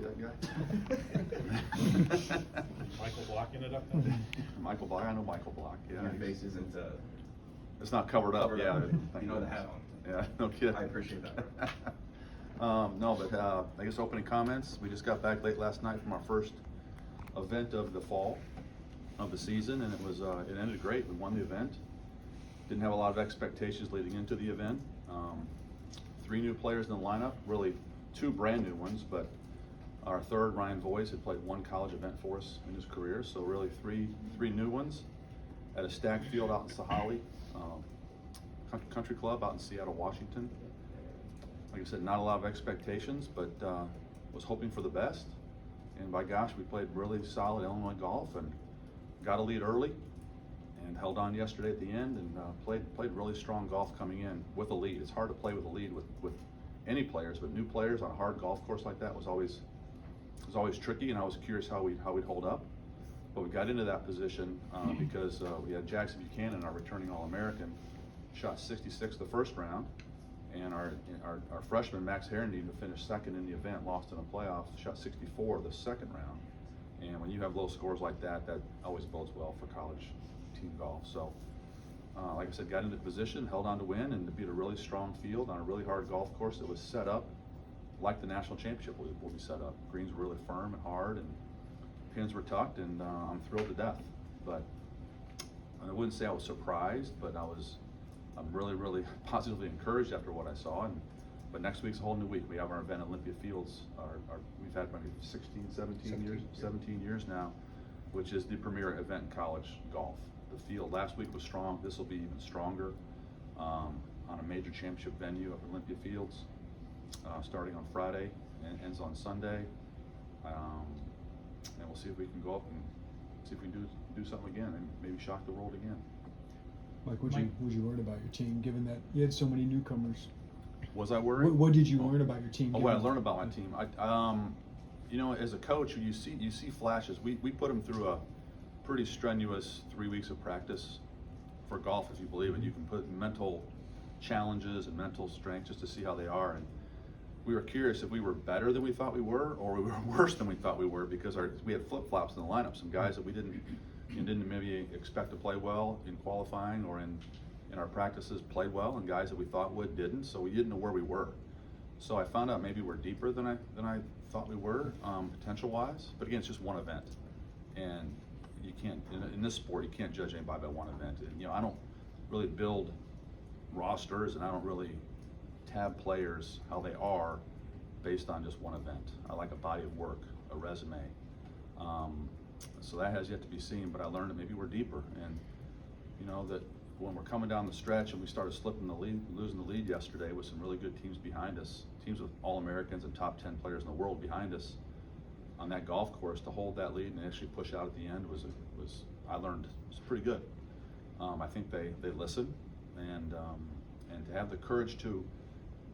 that guy? Michael blocking it up there? Michael Block, I know Michael Block, yeah. Your face isn't It's not covered up, yeah. You know the hat on. Yeah, no kidding. I appreciate that. No, but I guess opening comments, we just got back late last night from our first event of the fall of the season, and it ended great. We won the event. Didn't have a lot of expectations leading into the event. 3 new players in the lineup, really 2 brand new ones, but our third, Ryan Voice, had played 1 college event for us in his career, so really three new ones at a stacked field out in Sahali Country Club out in Seattle, Washington. Like I said, not a lot of expectations, but was hoping for the best. And by gosh, we played really solid Illinois golf and got a lead early and held on yesterday at the end and played really strong golf coming in with a lead. It's hard to play with a lead with any players, but new players on a hard golf course like that was always tricky, and I was curious how we'd hold up. But we got into that position because we had Jackson Buchanan, our returning All-American, shot 66 the first round, and our freshman Max Herendeen, who finished second in the event, lost in a playoff, shot 64 the second round. And when you have low scores like that, that always bodes well for college team golf. So, like I said, got into position, held on to win, and to beat a really strong field on a really hard golf course that was set up like the national championship will be set up. Greens were really firm and hard, and pins were tucked, and I'm thrilled to death. But I wouldn't say I was surprised, but I'm really positively encouraged after what I saw. But next week's a whole new week. We have our event at Olympia Fields. We've had maybe 17 years now, which is the premier event in college golf. The field last week was strong. This will be even stronger on a major championship venue up at Olympia Fields, starting on Friday and ends on Sunday. And we'll see if we can go up and see if we can do something again and maybe shock the world again. Mike, was you worried about your team, given that you had so many newcomers? Was I worried? What did you learn about your team? What I learned about my team, you know, as a coach, you see flashes. We put them through a pretty strenuous 3 weeks of practice for golf, if you believe it. You can put mental challenges and mental strength just to see how they are. And we were curious if we were better than we thought we were, or we were worse than we thought we were, because we had flip-flops in the lineup. Some guys that we didn't maybe expect to play well in qualifying or in our practices played well, and guys that we thought would didn't. So we didn't know where we were. So I found out maybe we're deeper than I thought we were, potential-wise. But again, it's just one event, and you can't in this sport you can't judge anybody by one event. And, you know, I don't really build rosters, and I don't really tab players how they are based on just one event. I like a body of work, a resume. So that has yet to be seen, but I learned that maybe we're deeper, and you know that when we're coming down the stretch and we started slipping the lead, losing the lead yesterday with some really good teams behind us, teams with All-Americans and top 10 players in the world behind us on that golf course, to hold that lead and actually push out at the end was I learned was pretty good. I think they listen, and to have the courage to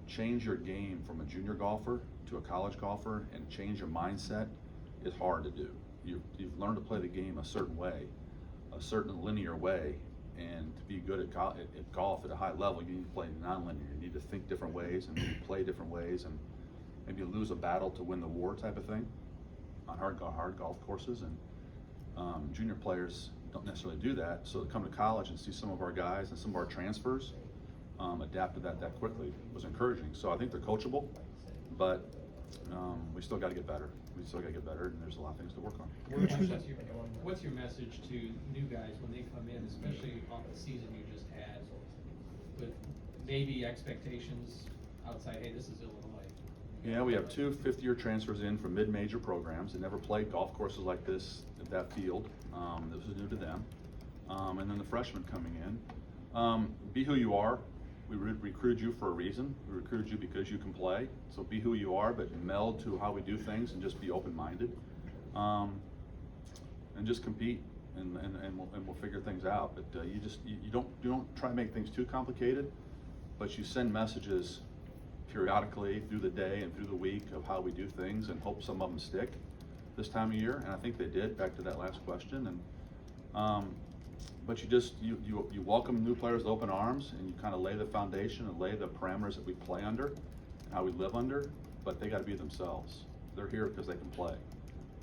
change your game from a junior golfer to a college golfer and change your mindset is hard to do. You've learned to play the game a certain way, a certain linear way, and to be good at golf at a high level, you need to play non-linear. You need to think different ways and maybe play different ways, and maybe lose a battle to win the war type of thing on hard golf courses. And junior players don't necessarily do that, so to come to college and see some of our guys and some of our transfers adapt to that quickly was encouraging. So I think they're coachable, but we still got to get better. We still got to get better, and there's a lot of things to work on. What's your message to new guys when they come in, especially off the season you just had, with maybe expectations outside, hey, this is Illinois? Yeah, we have 2 fifth-year transfers in from mid-major programs that never played golf courses like this at that field. This is new to them. And then the freshmen coming in. Be who you are. We recruited you for a reason. We recruited you because you can play. So be who you are, but meld to how we do things and just be open-minded. And just compete, and we'll figure things out. But you don't try to make things too complicated, but you send messages periodically through the day and through the week of how we do things, and hope some of them stick this time of year. And I think they did, back to that last question. And but you welcome new players with open arms, and you kind of lay the foundation and lay the parameters that we play under and how we live under, but they got to be themselves. They're here because they can play.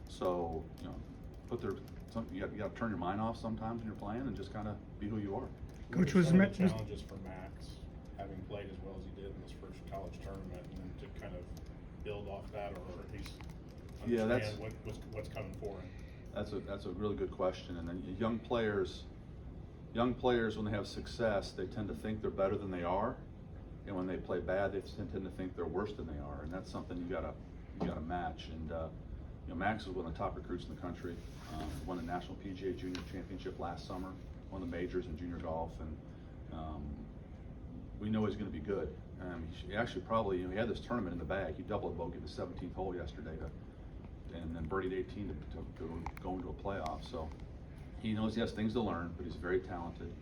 So, you know, you got to turn your mind off sometimes when you're playing and just kind of be who you are. Coach, What was are some the of the was- challenges for Max, having played as well as he did in his first college tournament, and then to kind of build off that, or at least Yeah, understand what's coming for him? That's a really good question. And then young players, when they have success, they tend to think they're better than they are, and when they play bad, they tend to think they're worse than they are. And that's something you gotta match. And you know, Max is one of the top recruits in the country. Won the National PGA Junior Championship last summer, won the majors in junior golf, and we know he's going to be good. He actually probably, you know, he had this tournament in the bag. He doubled bogey the 17th hole yesterday, and then birdied 18 to go into a playoff. So he knows he has things to learn, but he's very talented.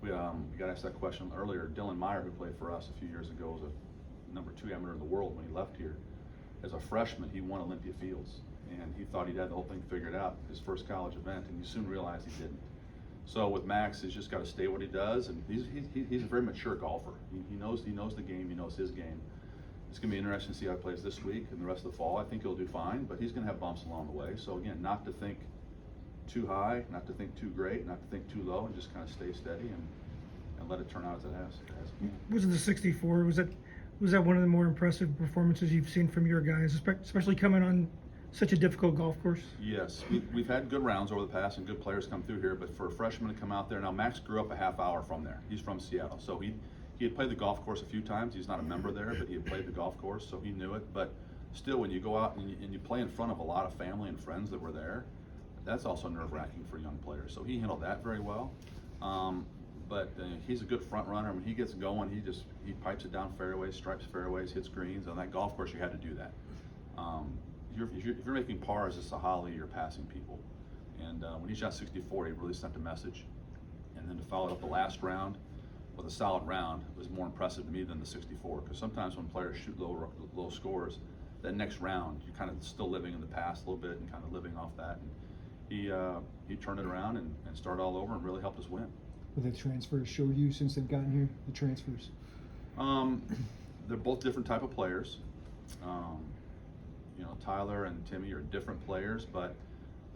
We got asked that question earlier. Dylan Meyer, who played for us a few years ago, was a #2 amateur in the world when he left here. As a freshman, he won Olympia Fields, and he thought he'd had the whole thing figured out, his first college event, and he soon realized he didn't. So with Max, he's just got to stay what he does, and he's a very mature golfer. He knows the game, he knows his game. It's going to be interesting to see how he plays this week and the rest of the fall. I think he'll do fine, but he's going to have bumps along the way. So again, not to think too high, not to think too great, not to think too low, and just kind of stay steady and let it turn out as it has. Was it the 64? Was that one of the more impressive performances you've seen from your guys, especially coming on such a difficult golf course? Yes, we've had good rounds over the past and good players come through here, but for a freshman to come out there, now Max grew up a half hour from there. He's from Seattle, so he had played the golf course a few times. He's not a member there, but he had played the golf course, so he knew it. But still, when you go out and you play in front of a lot of family and friends that were there, that's also nerve-wracking for young players. So he handled that very well. But he's a good front runner. When he gets going, he pipes it down fairways, stripes fairways, hits greens. On that golf course, you had to do that. If you're making pars, it's a holly, you're passing people. And when he shot 64, he really sent a message. And then to follow up the last round with a solid round was more impressive to me than the 64. Because sometimes when players shoot low scores, that next round, you're kind of still living in the past a little bit and kind of living off that. And he turned it around and started all over and really helped us win. What the transfers showed you since they've gotten here, the transfers? They're both different type of players. You know, Tyler and Timmy are different players, but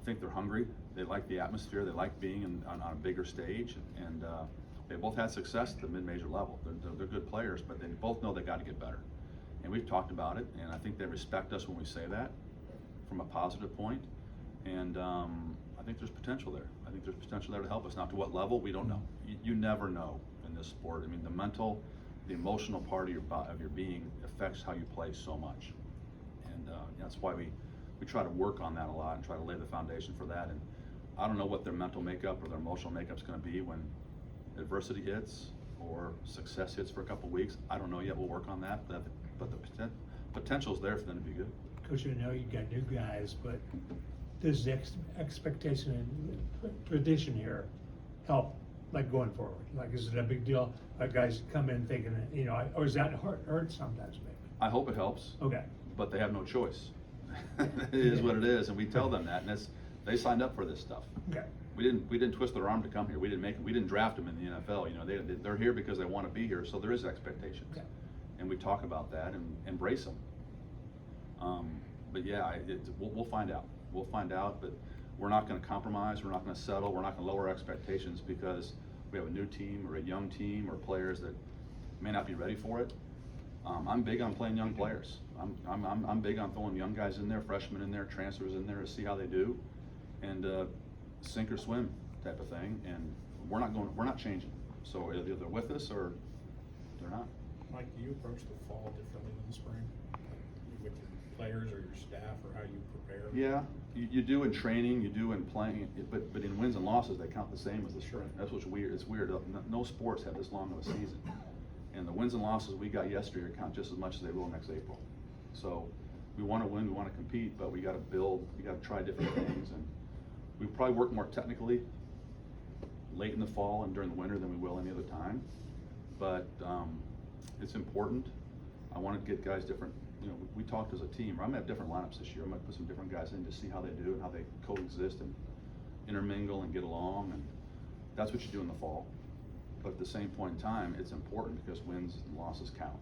I think they're hungry. They like the atmosphere. They like being on a bigger stage, and they both had success at the mid-major level. They're good players, but they both know they got to get better. And we've talked about it, and I think they respect us when we say that from a positive point. And I think there's potential there. I think there's potential there to help us. Now, to what level, we don't know. You never know in this sport. I mean, the emotional part of your being affects how you play so much. And that's why we try to work on that a lot and try to lay the foundation for that. And I don't know what their mental makeup or their emotional makeup is going to be when adversity hits or success hits for a couple weeks. I don't know yet. We'll work on that. But the potential is there for them to be good. Coach, I know you got new guys, but does the expectation and tradition here help, like going forward? Like, is it a big deal? Like guys come in thinking, that, you know, or is that hurt sometimes maybe? I hope it helps. Okay. But they have no choice. It is what it is, and we tell them that, and they signed up for this stuff. Okay. We didn't twist their arm to come here. We didn't draft them in the NFL. You know, they're here because they want to be here. So there is expectations, Okay. and we talk about that and embrace them. But yeah, we'll find out. We'll find out, but we're not going to compromise. We're not going to settle. We're not going to lower expectations because we have a new team or a young team or players that may not be ready for it. I'm big on playing young players. I'm big on throwing young guys in there, freshmen in there, transfers in there to see how they do, and sink or swim type of thing. And we're not changing. So either they're with us or they're not. Mike, do you approach the fall differently than the spring? With your players or your staff, or how you prepare? Yeah, you do in training, you do in playing, but in wins and losses, they count the same as the spring. That's what's weird. It's weird. No sports have this long of a season. And the wins and losses we got yesterday count just as much as they will next April. So we want to win, we want to compete, but we got to build, we got to try different things. And we probably work more technically late in the fall and during the winter than we will any other time. But it's important. I want to get guys different. You know, we talked as a team. I'm gonna have different lineups this year. I'm gonna put some different guys in to see how they do and how they coexist and intermingle and get along. And that's what you do in the fall. But at the same point in time, it's important because wins and losses count.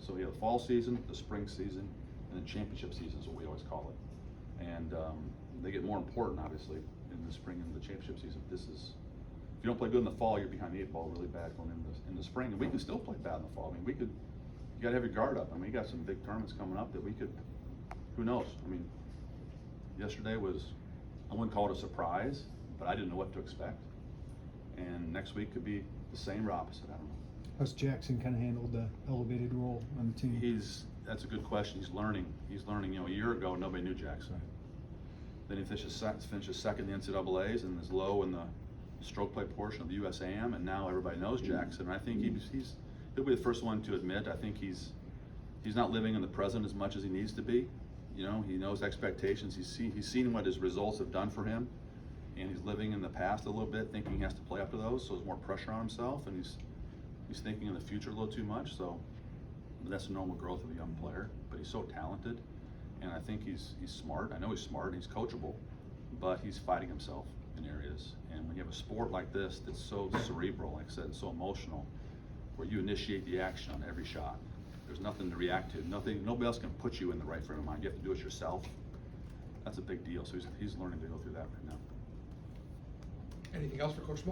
So you have the fall season, the spring season, and then championship season is what we always call it. And they get more important, obviously, in the spring and the championship season. This is, if you don't play good in the fall, you're behind the 8 ball really bad going in the spring. And we can still play bad in the fall. I mean, you gotta have your guard up. I mean, we got some big tournaments coming up that we could, who knows? I mean, yesterday was, I wouldn't call it a surprise, but I didn't know what to expect. And next week could be the same or opposite, I don't know. How's Jackson kind of handled the elevated role on the team? That's a good question. He's learning. You know, a year ago, nobody knew Jackson. Then he finishes second in the NCAAs and is low in the stroke play portion of the USAM, and now everybody knows Jackson. And I think he'll be the first one to admit, I think he's not living in the present as much as he needs to be. You know, he knows expectations. He's seen what his results have done for him, and he's living in the past a little bit, thinking he has to play up to those, so there's more pressure on himself, and he's thinking in the future a little too much. So that's the normal growth of a young player, but he's so talented, and I think he's smart. I know he's smart and he's coachable, but he's fighting himself in areas. And when you have a sport like this that's so cerebral, like I said, and so emotional, where you initiate the action on every shot, there's nothing to react to. Nobody else can put you in the right frame of mind. You have to do it yourself. That's a big deal. So he's learning to go through that right now. Anything else for Coach Small?